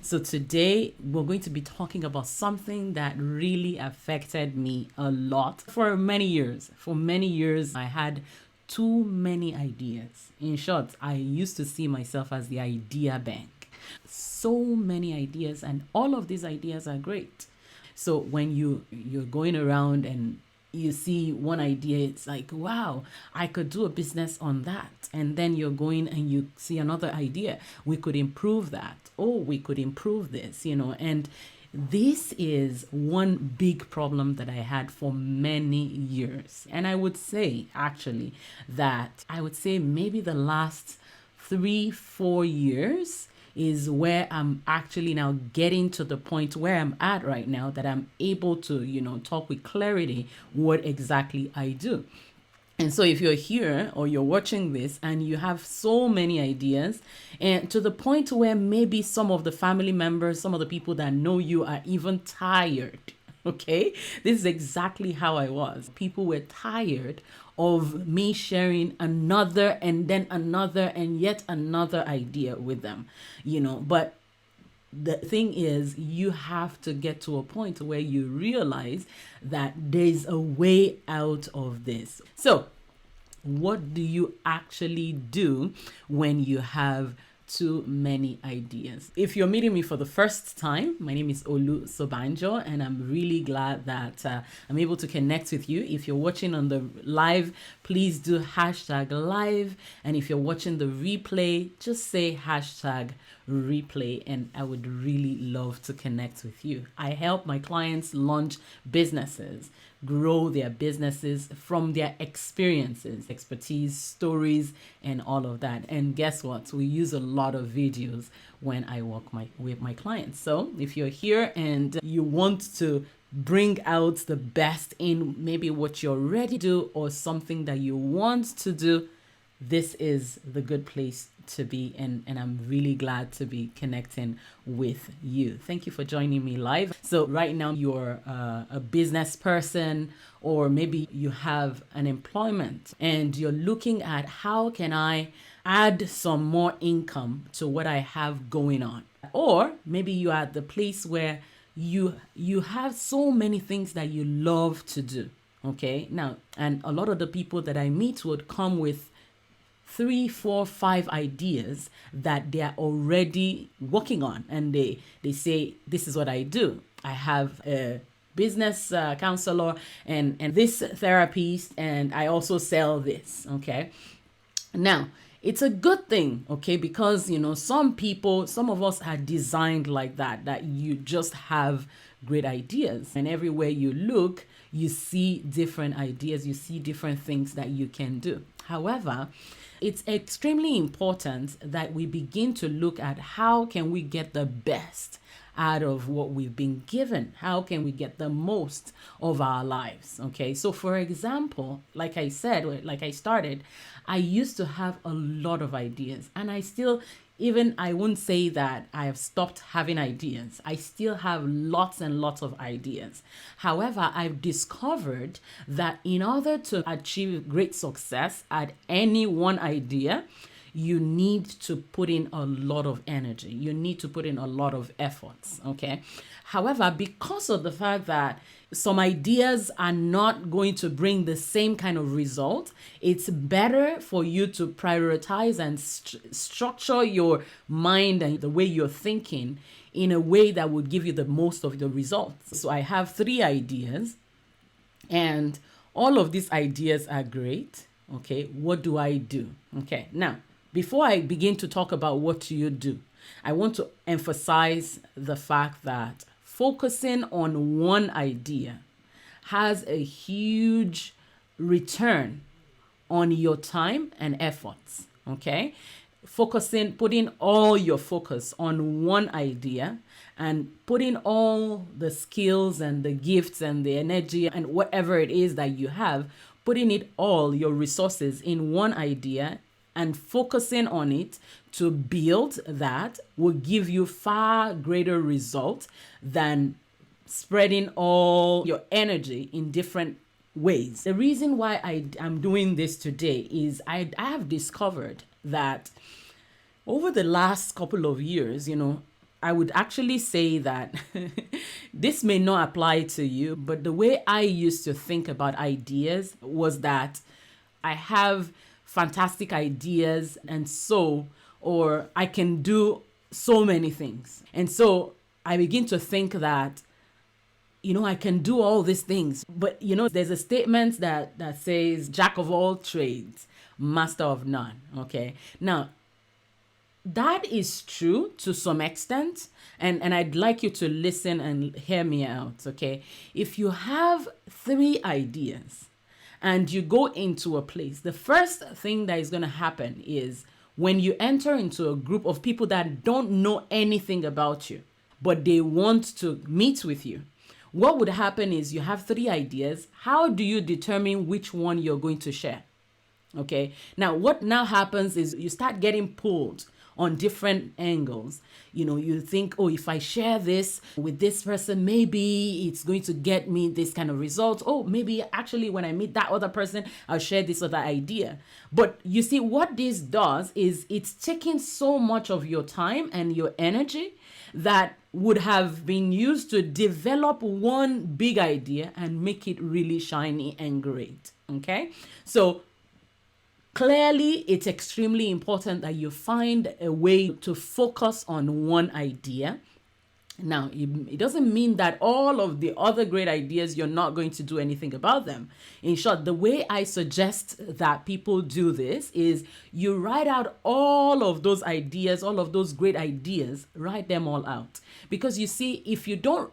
So today we're going to be talking about something that really affected me a lot for many years. For many years, I had too many ideas. In short, I used to see myself as the idea bank. So many ideas, and all of these ideas are great. So when you're going around and you see one idea, it's like, wow, I could do a business on that. And then you're going and you see another idea. We could improve that. Oh, we could improve this, and this is one big problem that I had for many years. And I would say, actually, that I would say maybe the last 3-4 years is where I'm actually now getting to the point where I'm at right now, that I'm able to, talk with clarity what exactly I do. And so if you're here or you're watching this and you have so many ideas, and to the point where maybe some of the family members, some of the people that know you are even tired. Okay, this is exactly how I was. People were tired of me sharing another and then another and yet another idea with them, but the thing is, you have to get to a point where you realize that there's a way out of this. So, what do you actually do when you have too many ideas? If you're meeting me for the first time, my name is Sobanjo, and I'm really glad that I'm able to connect with you. If you're watching on the live, please do #live. And if you're watching the replay, just say #replay, and I would really love to connect with you. I help my clients launch businesses, grow their businesses from their experiences, expertise, stories, and all of that. And guess what? We use a lot of videos when I work with my clients. So if you're here and you want to bring out the best in maybe what you already do or something that you want to do, this is the good place to be, and I'm really glad to be connecting with you. Thank you for joining me live. So right now you're a business person, or maybe you have an employment and you're looking at how can I add some more income to what I have going on. Or maybe you are at the place where you have so many things that you love to do. Okay, now, and a lot of the people that I meet would come with 3, 4, 5 ideas that they are already working on, and they say, this is what I do. I have a business counselor and this therapist, and I also sell this. Okay, now it's a good thing, okay, because some of us are designed like that you just have great ideas, and everywhere you look you see different ideas, you see different things that you can do. However, it's extremely important that we begin to look at how can we get the best out of what we've been given. How can we get the most of our lives? Okay, so for example, like I said, like I started, I used to have a lot of ideas, and I wouldn't say that I have stopped having ideas. I still have lots and lots of ideas. However, I've discovered that in order to achieve great success at any one idea, you need to put in a lot of energy. You need to put in a lot of efforts, okay? However, because of the fact that some ideas are not going to bring the same kind of result, it's better for you to prioritize and structure your mind and the way you're thinking in a way that would give you the most of the results. So I have 3 ideas, and all of these ideas are great. Okay, what do I do? Okay, now, before I begin to talk about what you do, I want to emphasize the fact that focusing on one idea has a huge return on your time and efforts, okay? Putting all your focus on one idea and putting all the skills and the gifts and the energy and whatever it is that you have, putting it all, your resources in one idea and focusing on it to build that will give you far greater results than spreading all your energy in different ways. The reason why I'm doing this today is I have discovered that over the last couple of years, I would actually say that this may not apply to you, but the way I used to think about ideas was that I have fantastic ideas, and so, or I can do so many things. And so I begin to think that, I can do all these things. But, there's a statement that says, Jack of all trades, master of none. Okay. Now, that is true to some extent. And I'd like you to listen and hear me out. Okay. If you have 3 ideas and you go into a place, the first thing that is going to happen is when you enter into a group of people that don't know anything about you, but they want to meet with you, what would happen is you have 3 ideas. How do you determine which one you're going to share? Okay. Now, what now happens is you start getting pulled on different angles. You think, oh, if I share this with this person, maybe it's going to get me this kind of result. Oh, maybe actually when I meet that other person, I'll share this other idea. But you see, what this does is it's taking so much of your time and your energy that would have been used to develop one big idea and make it really shiny and great. Okay. So clearly, it's extremely important that you find a way to focus on one idea. Now, it doesn't mean that all of the other great ideas, you're not going to do anything about them. In short, the way I suggest that people do this is you write out all of those ideas, all of those great ideas, write them all out. Because you see, if you don't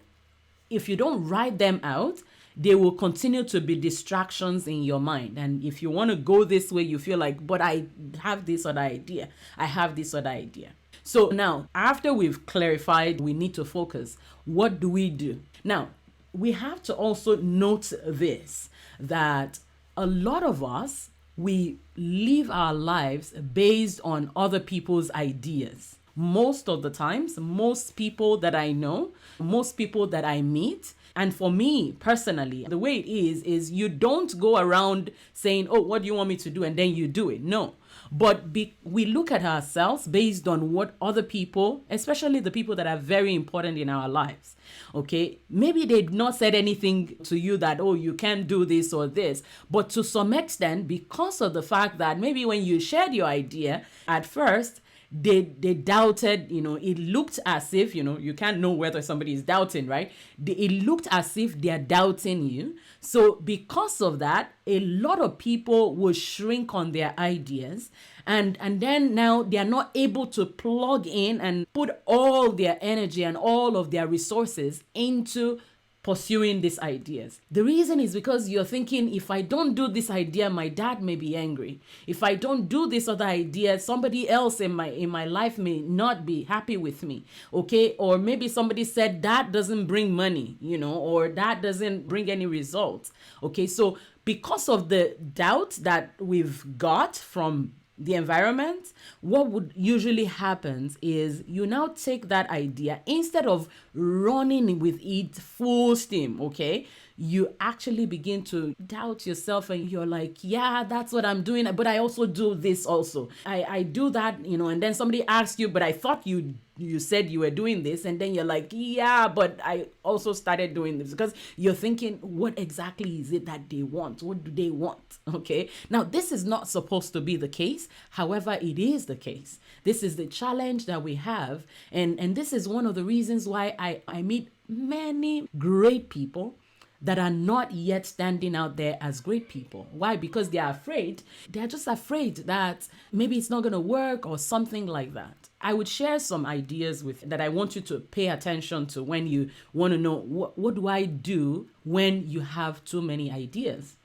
write them out, there will continue to be distractions in your mind. And if you want to go this way, you feel like, but I have this other idea. I have this other idea. So now, after we've clarified, we need to focus. What do we do? Now, we have to also note this, that a lot of us, we live our lives based on other people's ideas. Most of the times, most people that I know, most people that I meet, and for me personally, the way it is you don't go around saying, oh, what do you want me to do? And then you do it. No. But we look at ourselves based on what other people, especially the people that are very important in our lives, okay? Maybe they've not said anything to you that, oh, you can't do this or this. But to some extent, because of the fact that maybe when you shared your idea at first, they doubted, it looked as if, you can't know whether somebody is doubting, right? It looked as if they're doubting you. So because of that, a lot of people will shrink on their ideas. And then now they are not able to plug in and put all their energy and all of their resources into pursuing these ideas. The reason is because you're thinking, if I don't do this idea, my dad may be angry. If I don't do this other idea, somebody else in my life may not be happy with me. Okay? Or maybe somebody said that doesn't bring money, or that doesn't bring any results. Okay? So because of the doubt that we've got from the environment, what would usually happen is you now take that idea, instead of running with it full steam, okay? You actually begin to doubt yourself, and you're like, yeah, that's what I'm doing, but I also do this also. I do that, and then somebody asks you, but I thought you said you were doing this, and then you're like, yeah, but I also started doing this, because you're thinking, what exactly is it that they want? What do they want? Okay. Now, this is not supposed to be the case. However, it is the case. This is the challenge that we have. And this is one of the reasons why I meet many great people that are not yet standing out there as great people. Why? Because they are afraid. They're just afraid that maybe it's not going to work or something like that. I would share some ideas that I want you to pay attention to when you want to know what do I do when you have too many ideas.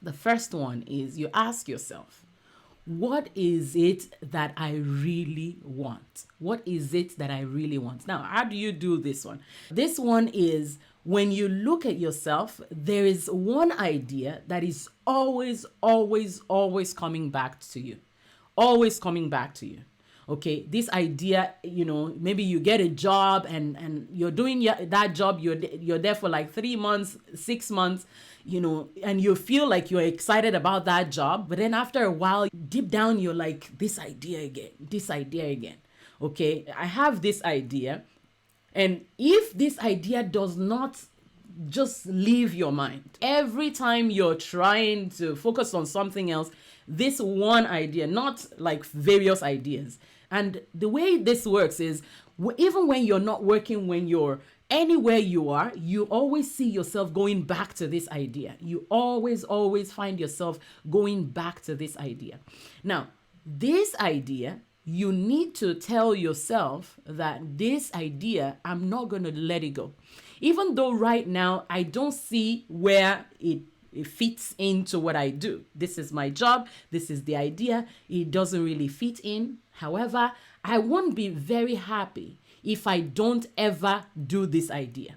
The first one is you ask yourself, what is it that I really want? What is it that I really want? Now, how do you do this one? This one is when you look at yourself, there is one idea that is always, always, always coming back to you. Always coming back to you. Okay, this idea, maybe you get a job and you're doing that job, you're there for like 3 months, 6 months, and you feel like you're excited about that job. But then after a while, deep down, you're like, this idea again. Okay, I have this idea, and if this idea does not just leave your mind, every time you're trying to focus on something else, this one idea, not like various ideas. And the way this works is even when you're not working, when you're anywhere you are, you always see yourself going back to this idea. You always find yourself going back to this idea. Now, this idea, you need to tell yourself that this idea, I'm not going to let it go. Even though right now I don't see where it fits into what I do. This is my job. This is the idea. It doesn't really fit in. However, I won't be very happy if I don't ever do this idea.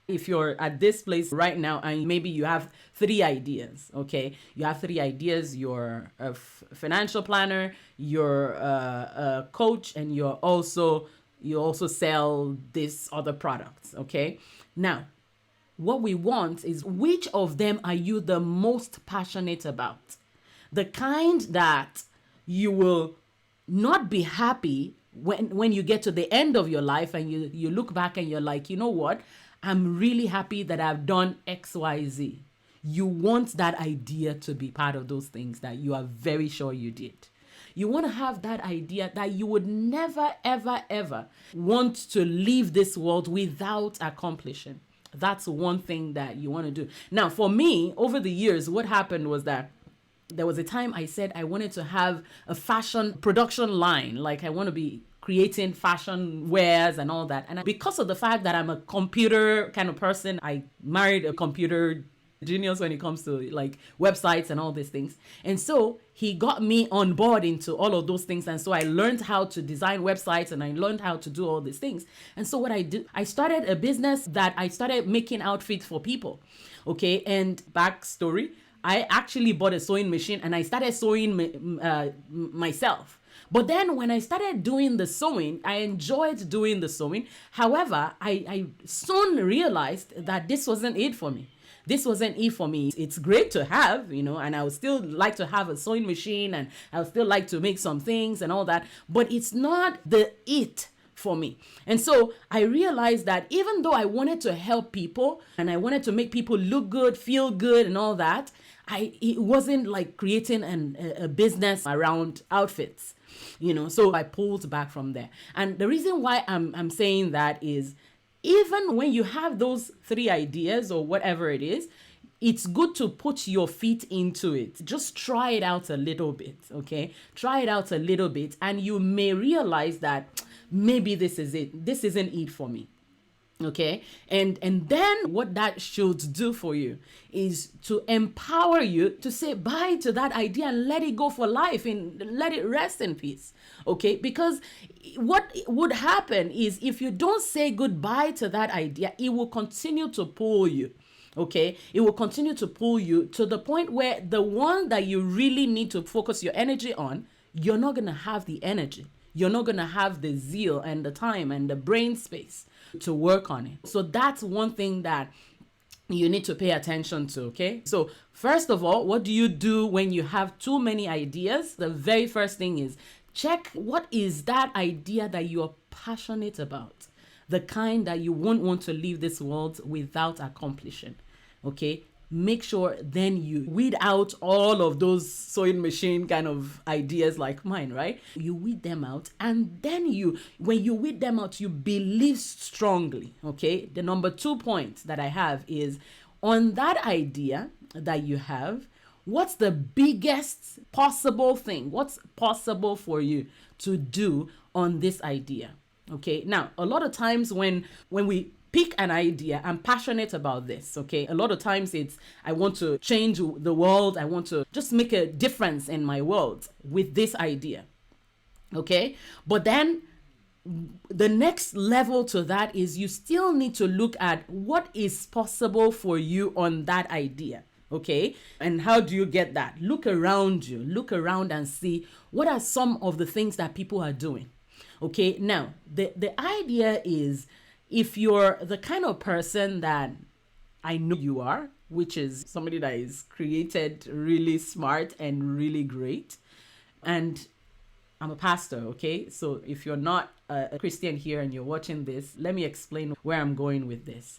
If you're at this place right now and maybe you have 3 ideas, okay? You have 3 ideas. You're a financial planner, you're a coach, and you also sell this other products, okay? Now, what we want is, which of them are you the most passionate about? The kind that you will not be happy when you get to the end of your life and you look back and you're like, you know what? I'm really happy that I've done XYZ. You want that idea to be part of those things that you are very sure you did. You want to have that idea that you would never, ever, ever want to leave this world without accomplishing. That's one thing that you want to do. Now, for me, over the years, what happened was that there was a time I said I wanted to have a fashion production line. Like, I want to be creating fashion wares and all that. And because of the fact that I'm a computer kind of person, I married a computer genius when it comes to like websites and all these things. And so he got me on board into all of those things. And so I learned how to design websites and I learned how to do all these things. And so what I did, I started a business that I started making outfits for people. Okay. And backstory, I actually bought a sewing machine and I started sewing myself. But then when I started doing the sewing, I enjoyed doing the sewing. However, I soon realized that this wasn't it for me. This wasn't it for me. It's great to have, and I would still like to have a sewing machine and I would still like to make some things and all that, but it's not the it for me. And so I realized that even though I wanted to help people and I wanted to make people look good, feel good and all that, it wasn't like creating a business around outfits, so I pulled back from there. And the reason why I'm saying that is, even when you have those 3 ideas or whatever it is, it's good to put your feet into it. Just try it out a little bit, okay? Try it out a little bit and you may realize that maybe this is it. This isn't it for me. Okay. And then what that should do for you is to empower you to say bye to that idea and let it go for life and let it rest in peace. Okay. Because what would happen is, if you don't say goodbye to that idea, it will continue to pull you. Okay. It will continue to pull you to the point where the one that you really need to focus your energy on, you're not going to have the energy. You're not going to have the zeal and the time and the brain space to work on it. So that's one thing that you need to pay attention to, okay? So first of all, what do you do when you have too many ideas? The very first thing is check what is that idea that you're passionate about, the kind that you won't want to leave this world without accomplishing, okay? Make sure then you weed out all of those sewing machine kind of ideas like mine, right? You weed them out, and then when you weed them out, you believe strongly, okay? The number 2 point that I have is, on that idea that you have, what's the biggest possible thing? What's possible for you to do on this idea? Okay. Now, a lot of times when we pick an idea, I'm passionate about this, okay? A lot of times it's, I want to change the world. I want to just make a difference in my world with this idea, okay? But then the next level to that is you still need to look at what is possible for you on that idea, okay? And how do you get that? Look around you. Look around and see what are some of the things that people are doing, okay? Now, the idea is, if you're the kind of person that I know you are, which is somebody that is created really smart and really great, and I'm a pastor, okay? So if you're not a Christian here and you're watching this, let me explain where I'm going with this.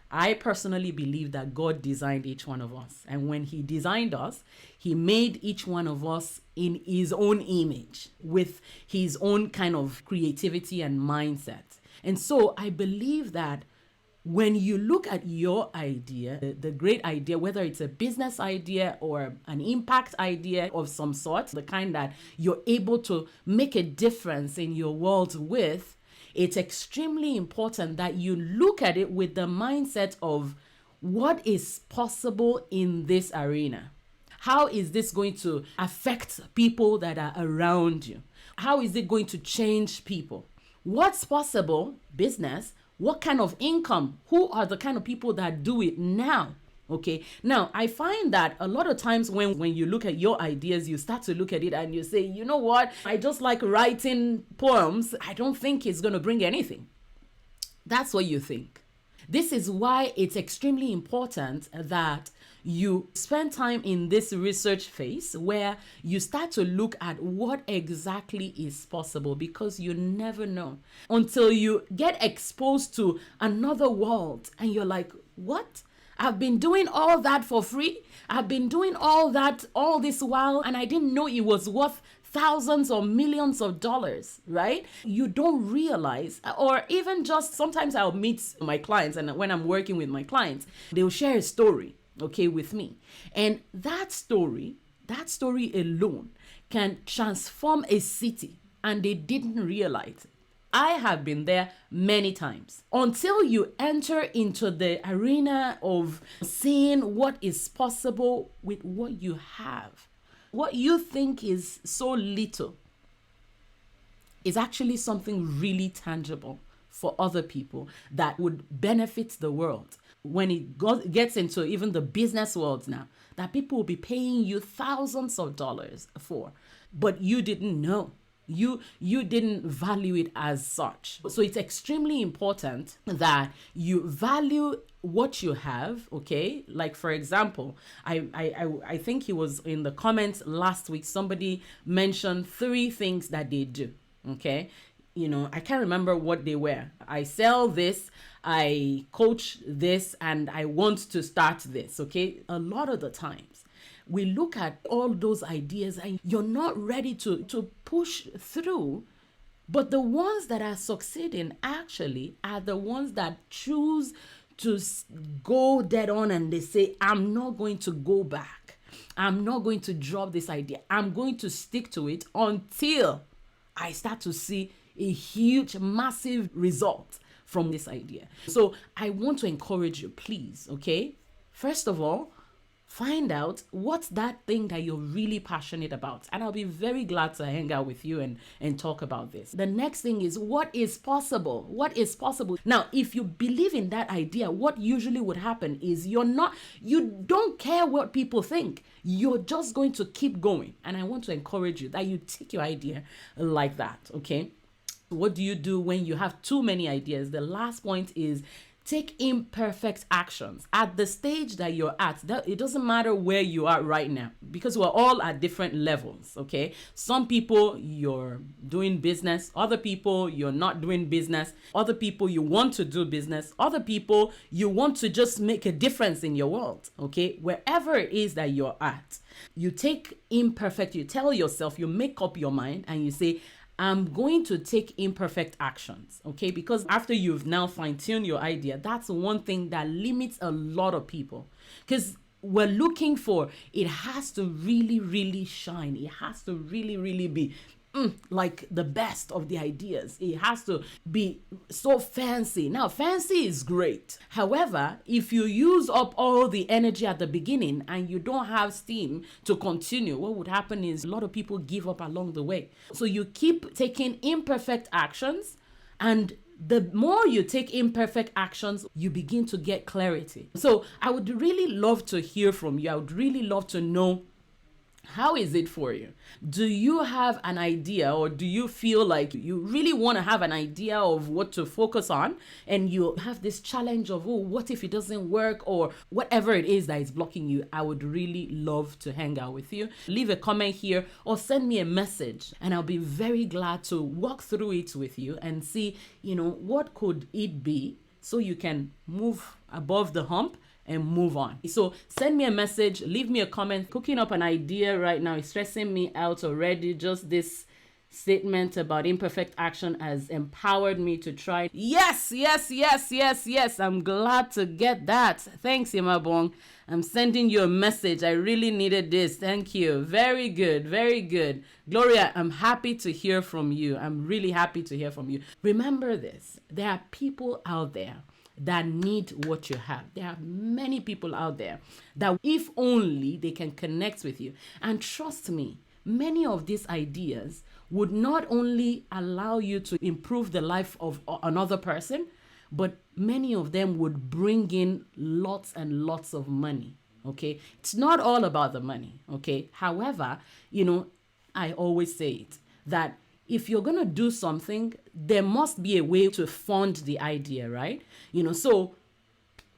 I personally believe that God designed each one of us. And when he designed us, he made each one of us in his own image with his own kind of creativity and mindset. And so I believe that when you look at your idea, the great idea, whether it's a business idea or an impact idea of some sort, the kind that you're able to make a difference in your world with, it's extremely important that you look at it with the mindset of what is possible in this arena. How is this going to affect people that are around you? How is it going to change people? What's possible, business? What kind of income? Who are the kind of people that do it now? Okay. Now, I find that a lot of times when you look at your ideas, you start to look at it and you say, you know what? I just like writing poems. I don't think it's going to bring anything. That's what you think. This is why it's extremely important that you spend time in this research phase where you start to look at what exactly is possible, because you never know until you get exposed to another world and you're like, what? I've been doing all that for free. I've been doing all that all this while and I didn't know it was worth thousands or millions of dollars, right? You don't realize, or even just sometimes I'll meet my clients, and when I'm working with my clients, they'll share a story, okay, with me. And that story alone can transform a city, and they didn't realize it. I have been there many times. Until you enter into the arena of seeing what is possible with what you have, what you think is so little is actually something really tangible for other people that would benefit the world. When it gets into even the business world now, that people will be paying you thousands of dollars for, but you didn't know. You didn't value it as such. So it's extremely important that you value what you have, okay? Like, for example, I think it was in the comments last week, somebody mentioned 3 things that they do, okay? You know, I can't remember what they were. I sell this, I coach this, and I want to start this, okay? A lot of the times, we look at all those ideas and you're not ready to push through. But the ones that are succeeding actually are the ones that choose to go dead on, and they say, I'm not going to go back. I'm not going to drop this idea. I'm going to stick to it until I start to see a huge, massive result from this idea. So I want to encourage you, please, okay? First of all, find out what's that thing that you're really passionate about. And I'll be very glad to hang out with you and talk about this. The next thing is, what is possible? What is possible? Now, if you believe in that idea, what usually would happen is you don't care what people think. You're just going to keep going. And I want to encourage you that you take your idea like that, okay? What do you do when you have too many ideas? The last point is, take imperfect actions at the stage that you're at. It doesn't matter where you are right now, because we're all at different levels, okay? Some people you're doing business, other people you're not doing business, other people you want to do business, other people you want to just make a difference in your world, okay? Wherever it is that you're at, you take imperfect, you tell yourself, you make up your mind and you say, I'm going to take imperfect actions, okay? Because after you've now fine-tuned your idea, that's one thing that limits a lot of people. Because we're looking for, it has to really, really shine. It has to really, really be like the best of the ideas. It has to be so fancy. Now, fancy is great. However, if you use up all the energy at the beginning and you don't have steam to continue, what would happen is a lot of people give up along the way. So you keep taking imperfect actions, and the more you take imperfect actions, you begin to get clarity. So I would really love to hear from you. I would really love to know How is it for you? Do you have an idea, or do you feel like you really want to have an idea of what to focus on, and you have this challenge of, oh, what if it doesn't work, or whatever it is that is blocking you? I would really love to hang out with you. Leave a comment here or send me a message, and I'll be very glad to walk through it with you and see, what could it be so you can move above the hump and move on. So send me a message, leave me a comment. Cooking up an idea right now is stressing me out already. Just this statement about imperfect action has empowered me to try. Yes. I'm glad to get that. Thanks, Imabong. I'm sending you a message. I really needed this. Thank you. Very good. Very good. Gloria, I'm happy to hear from you. I'm really happy to hear from you. Remember this. There are people out there that need what you have. There are many people out there that if only they can connect with you. And trust me, many of these ideas would not only allow you to improve the life of another person, but many of them would bring in lots and lots of money. Okay. It's not all about the money. Okay. However, I always say it, that if you're going to do something, there must be a way to fund the idea, right? So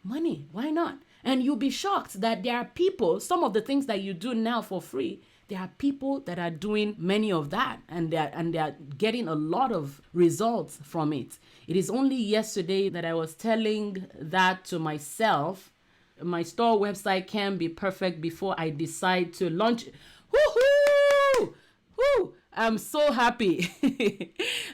money, why not? And you'll be shocked that there are people, some of the things that you do now for free, there are people that are doing many of that, and they're getting a lot of results from it. It is only yesterday that I was telling that to myself. My store website can be perfect before I decide to launch. Woohoo! Woo! I'm so happy.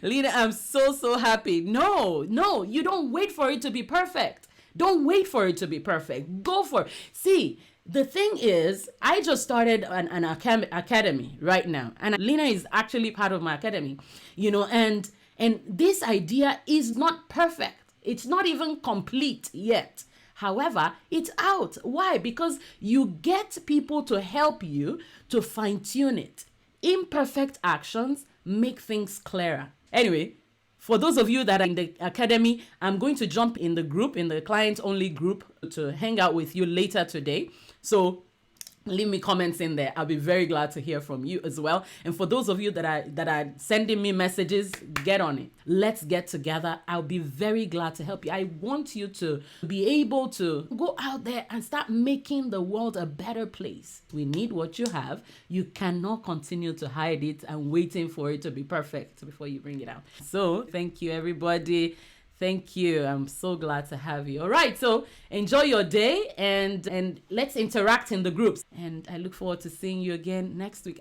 Lena, I'm so happy. No, you don't wait for it to be perfect. Don't wait for it to be perfect. Go for it. See, the thing is, I just started an academy right now. And Lena is actually part of my academy, and this idea is not perfect. It's not even complete yet. However, it's out. Why? Because you get people to help you to fine-tune it. Imperfect actions make things clearer. Anyway, for those of you that are in the academy, I'm going to jump in the client-only group to hang out with you later today. So leave me comments in there. I'll be very glad to hear from you as well. And for those of you that are sending me messages, get on it. Let's get together. I'll be very glad to help you. I want you to be able to go out there and start making the world a better place. We need what you have. You cannot continue to hide it and waiting for it to be perfect before you bring it out. So thank you, everybody. Thank you. I'm so glad to have you. All right. So enjoy your day and let's interact in the groups. And I look forward to seeing you again next week.